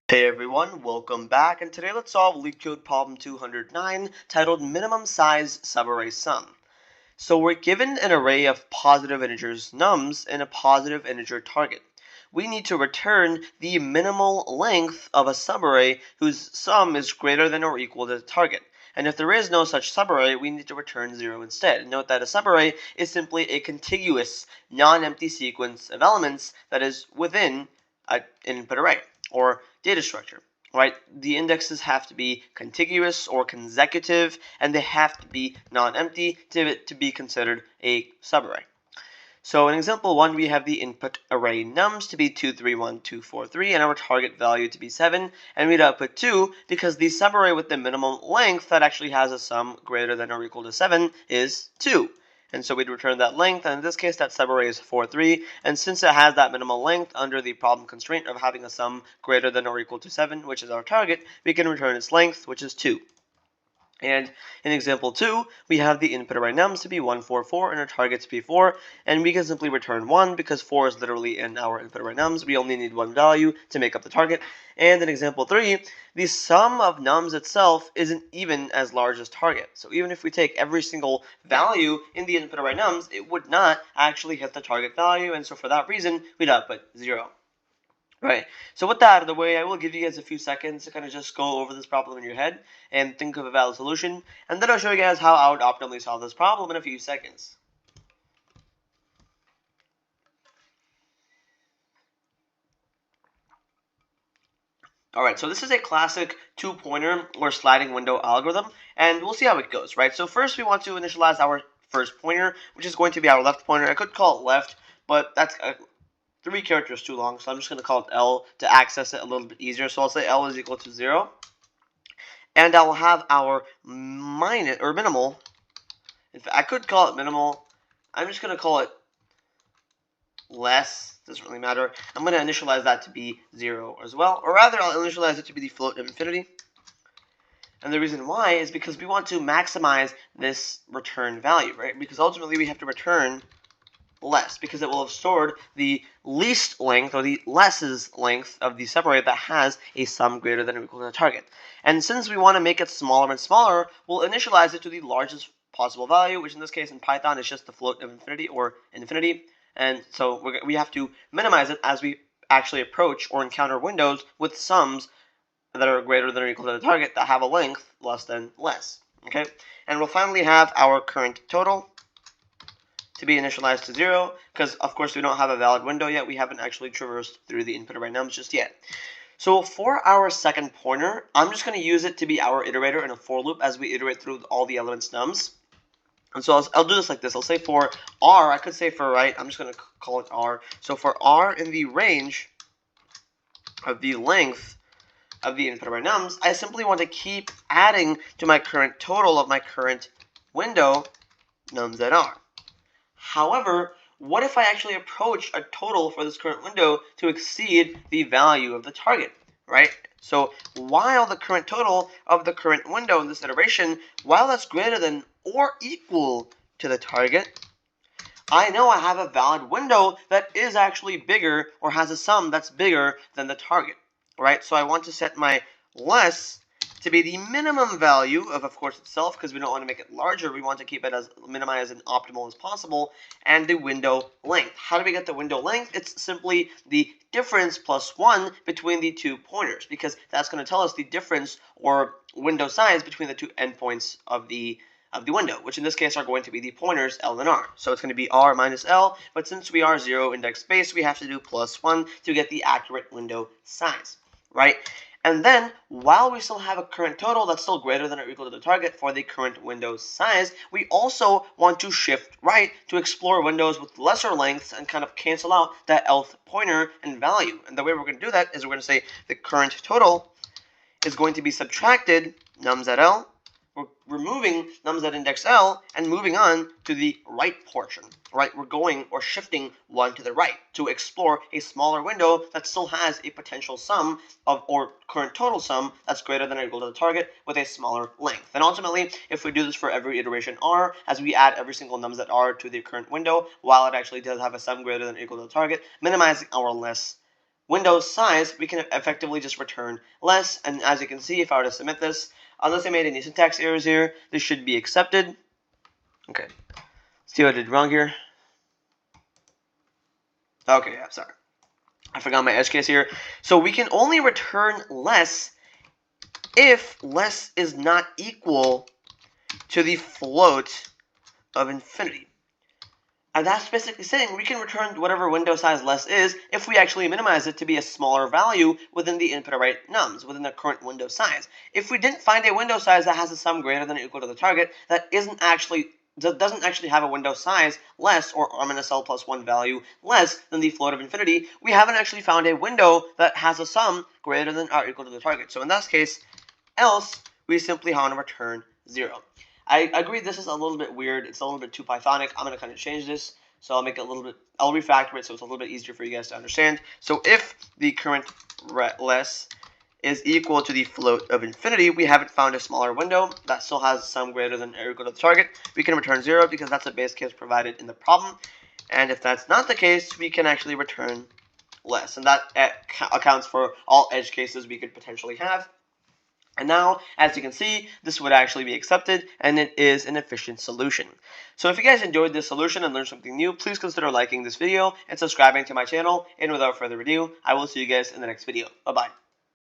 Hey everyone, welcome back, and today let's solve LeetCode problem 209 titled Minimum Size Subarray Sum. So we're given an array of positive integers nums and a positive integer target. We need to return the minimal length of a subarray whose sum is greater than or equal to the target. And if there is no such subarray, we need to return 0 instead. Note that a subarray is simply a contiguous, non-empty sequence of elements that is within an input array or data structure, right? The indexes have to be contiguous or consecutive, and they have to be non-empty to be considered a subarray. So in example 1, we have the input array nums to be 2, 3, 1, 2, 4, 3, and our target value to be 7, and we'd output 2 because the subarray with the minimum length that actually has a sum greater than or equal to 7 is 2. And so we'd return that length, and in this case that subarray is 4, 3, and since it has that minimal length under the problem constraint of having a sum greater than or equal to 7, which is our target, we can return its length, which is 2. And in example 2, we have the input array nums to be 1, 4, 4, and our target to be 4, and we can simply return 1 because 4 is literally in our input array nums. We only need one value to make up the target. And in example 3, the sum of nums itself isn't even as large as target. So even if we take every single value in the input array nums, it would not actually hit the target value, and so for that reason, we'd output 0. Right, so with that out of the way, I will give you guys a few seconds to kind of just go over this problem in your head and think of a valid solution, and then I'll show you guys how I would optimally solve this problem in a few seconds. Alright, so this is a classic two-pointer or sliding window algorithm, and we'll see how it goes, right? So first we want to initialize our first pointer, which is going to be our left pointer. I could call it left, but that's 3 characters too long, so I'm just going to call it L to access it a little bit easier. So I'll say L is equal to 0, and I will have our minus or minimal. In fact, I could call it minimal. I'm just going to call it less. Doesn't really matter. I'm going to initialize that to be 0 as well, or rather, I'll initialize it to be the float of infinity. And the reason why is because we want to maximize this return value, right? Because ultimately we have to return less because it will have stored the least length or the less's length of the subarray that has a sum greater than or equal to the target. And since we want to make it smaller and smaller, we'll initialize it to the largest possible value, which in this case in Python is just the float of infinity or infinity. And so we have to minimize it as we actually approach or encounter windows with sums that are greater than or equal to the target that have a length less than less. Okay, and we'll finally have our current total to be initialized to 0, because of course we don't have a valid window yet. We haven't actually traversed through the input array nums just yet. So for our second pointer, I'm just going to use it to be our iterator in a for loop as we iterate through all the elements nums. And so I'll do this like this. I'll say for r, I could say for right, I'm just going to call it r. So for r in the range of the length of the input array nums, I simply want to keep adding to my current total of my current window nums at r. However, what if I actually approach a total for this current window to exceed the value of the target, right? So while the current total of the current window in this iteration, while that's greater than or equal to the target, I know I have a valid window that is actually bigger or has a sum that's bigger than the target, right? So I want to set my less to be the minimum value of course, itself, because we don't want to make it larger. We want to keep it as minimized and optimal as possible, and the window length. How do we get the window length? It's simply the difference plus 1 between the 2 pointers, because that's going to tell us the difference or window size between the 2 endpoints of the window, which in this case are going to be the pointers L and R. So it's going to be R minus L, but since we are 0 index space, we have to do plus 1 to get the accurate window size, right? And then, while we still have a current total that's still greater than or equal to the target for the current window size, we also want to shift right to explore windows with lesser lengths and kind of cancel out that Lth pointer and value. And the way we're going to do that is we're going to say the current total is going to be subtracted nums at L. We're removing nums at index L and moving on to the right portion, right? We're going or shifting 1 to the right to explore a smaller window that still has a potential sum of or current total sum that's greater than or equal to the target with a smaller length. And ultimately, if we do this for every iteration R, as we add every single nums at R to the current window, while it actually does have a sum greater than or equal to the target, minimizing our less window size, we can effectively just return less. And as you can see, if I were to submit this, unless I made any syntax errors here, this should be accepted. Okay, let's see what I did wrong here. Okay, yeah, sorry. I forgot my edge case here. So we can only return less if less is not equal to the float of infinity. And that's basically saying we can return whatever window size less is if we actually minimize it to be a smaller value within the input array nums, within the current window size. If we didn't find a window size that has a sum greater than or equal to the target, that doesn't actually have a window size less, or R-L plus 1 value less than the float of infinity, we haven't actually found a window that has a sum greater than or equal to the target. So in this case, else, we simply want to return 0. I agree this is a little bit weird. It's a little bit too Pythonic. I'm going to kind of change this. So I'll make it a little bit, I'll refactor it so it's a little bit easier for you guys to understand. So if the current less is equal to the float of infinity, we haven't found a smaller window that still has sum greater than or equal to the target. We can return 0 because that's a base case provided in the problem. And if that's not the case, we can actually return less. And that accounts for all edge cases we could potentially have. And now, as you can see, this would actually be accepted, and it is an efficient solution. So if you guys enjoyed this solution and learned something new, please consider liking this video and subscribing to my channel. And without further ado, I will see you guys in the next video. Bye-bye.